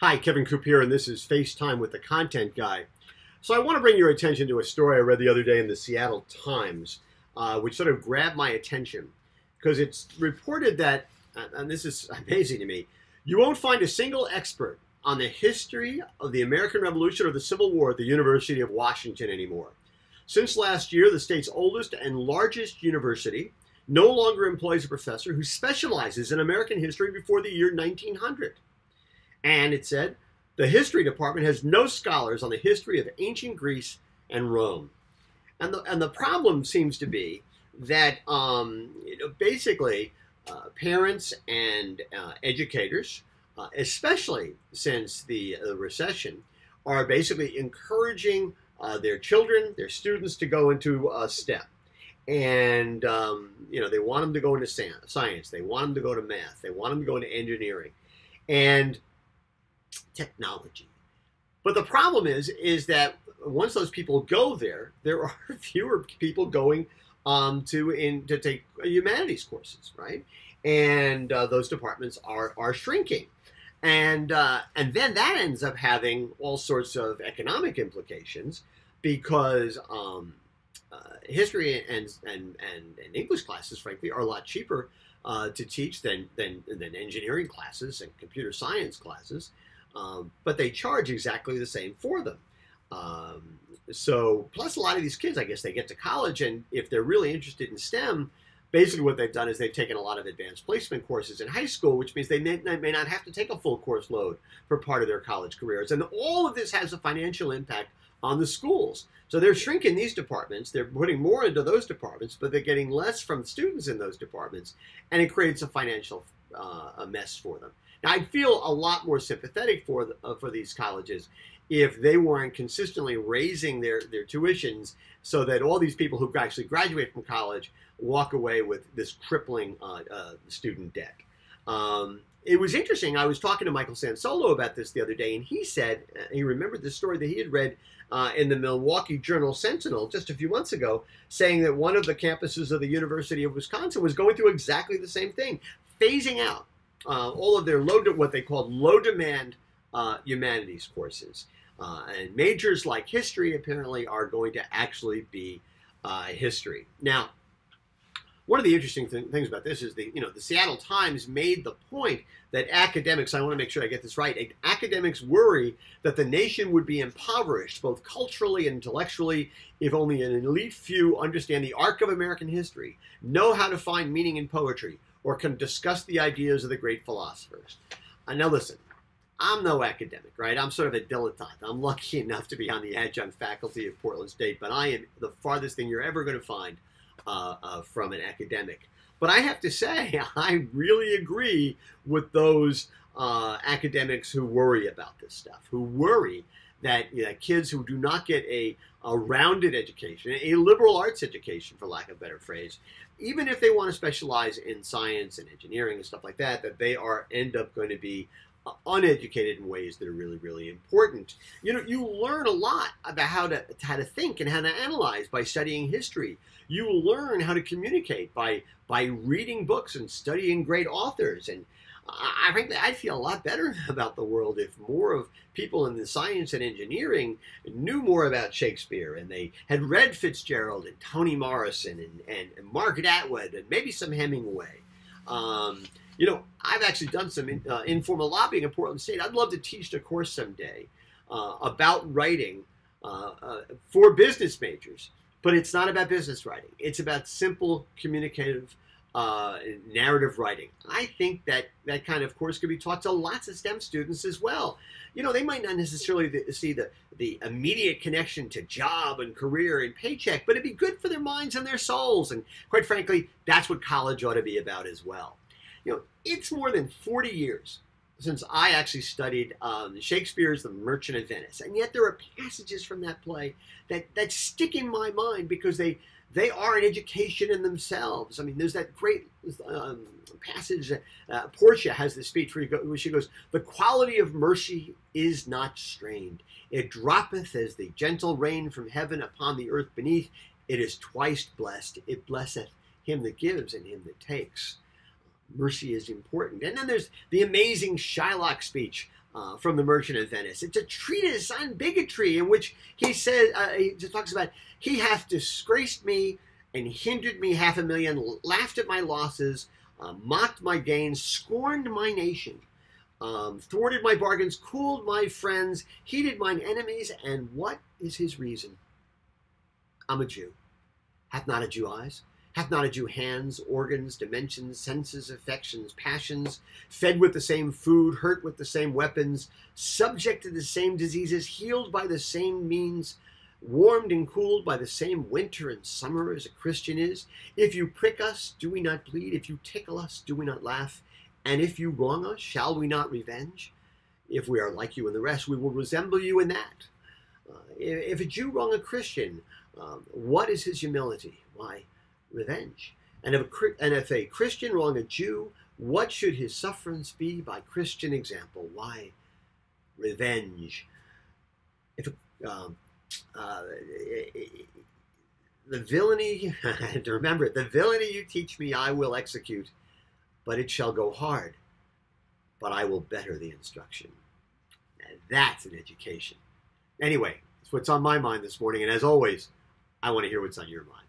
Hi, Kevin Coop here, and this is FaceTime with the Content Guy. So I want to bring your attention to a story I read the other day in the Seattle Times, which sort of grabbed my attention because it's reported that, and this is amazing to me, you won't find a single expert on the history of the American Revolution or the Civil War at the University of Washington anymore. Since last year, the state's oldest and largest university no longer employs a professor who specializes in American history before the year 1900. And it said, the history department has no scholars on the history of ancient Greece and Rome. And the problem seems to be that basically parents and educators, especially since the recession, are basically encouraging their children, their students to go into STEM. And, they want them to go into science. They want them to go to math. They want them to go into engineering and technology. But the problem is that once those people go there are fewer people going to take humanities courses, right? And those departments are shrinking. And then that ends up having all sorts of economic implications because history and English classes, frankly, are a lot cheaper to teach than engineering classes and computer science classes, but they charge exactly the same for them. So plus a lot of these kids, I guess, they get to college, and if they're really interested in STEM, basically what they've done is they've taken a lot of advanced placement courses in high school, which means they may not have to take a full course load for part of their college careers. And all of this has a financial impact on the schools. So they're shrinking these departments, they're putting more into those departments, but they're getting less from students in those departments, and it creates a financial a mess for them. Now, I'd feel a lot more sympathetic for these colleges if they weren't consistently raising their tuitions so that all these people who actually graduate from college walk away with this crippling student debt. It was interesting. I was talking to Michael Sansolo about this the other day, and he said he remembered the story that he had read in the Milwaukee Journal-Sentinel just a few months ago, saying that one of the campuses of the University of Wisconsin was going through exactly the same thing, phasing out all of their what they called low-demand humanities courses. And majors like history apparently are going to actually be history. Now, one of the interesting things about this is the Seattle Times made the point that academics, I want to make sure I get this right, academics worry that the nation would be impoverished both culturally and intellectually if only an elite few understand the arc of American history, know how to find meaning in poetry, or can discuss the ideas of the great philosophers. Now listen, I'm no academic, right? I'm sort of a dilettante. I'm lucky enough to be on the adjunct faculty of Portland State, but I am the farthest thing you're ever going to find from an academic. But I have to say, I really agree with those academics who worry about this stuff, who worry that kids who do not get a rounded education, a liberal arts education, for lack of a better phrase, even if they want to specialize in science and engineering and stuff like that, that they end up going to be uneducated in ways that are really, really important. You learn a lot about how to think and how to analyze by studying history. You learn how to communicate by reading books and studying great authors. And frankly, I'd feel a lot better about the world if more of people in the science and engineering knew more about Shakespeare, and they had read Fitzgerald and Toni Morrison and Margaret Atwood and maybe some Hemingway. I've actually done some informal lobbying in Portland State. I'd love to teach a course someday about writing for business majors. But it's not about business writing. It's about simple communicative narrative writing. I think that kind of course could be taught to lots of STEM students as well. They might not necessarily see the immediate connection to job and career and paycheck, but it'd be good for their minds and their souls. And quite frankly, that's what college ought to be about as well. It's more than 40 years since I actually studied Shakespeare's The Merchant of Venice. And yet there are passages from that play that stick in my mind because they are an education in themselves. I mean, there's that great passage, Portia has this speech where she goes, "The quality of mercy is not strained. It droppeth as the gentle rain from heaven upon the earth beneath. It is twice blessed. It blesseth him that gives and him that takes." Mercy is important. And then there's the amazing Shylock speech from The Merchant of Venice. It's a treatise on bigotry in which he says, he just talks about, he hath disgraced me and hindered me 500,000, laughed at my losses, mocked my gains, scorned my nation, thwarted my bargains, cooled my friends, heated mine enemies. And what is his reason? I'm a Jew. Hath not a Jew eyes? Hath not a Jew hands, organs, dimensions, senses, affections, passions, fed with the same food, hurt with the same weapons, subject to the same diseases, healed by the same means, warmed and cooled by the same winter and summer as a Christian is? If you prick us, do we not bleed? If you tickle us, do we not laugh? And if you wrong us, shall we not revenge? If we are like you and the rest, we will resemble you in that. If a Jew wrong a Christian, what is his humility? Why, revenge. And if a Christian wrong a Jew, what should his sufferance be by Christian example? Why, revenge. If the villainy, to remember it, the villainy you teach me I will execute, but it shall go hard, but I will better the instruction. And that's an education. Anyway, it's what's on my mind this morning, and as always, I want to hear what's on your mind.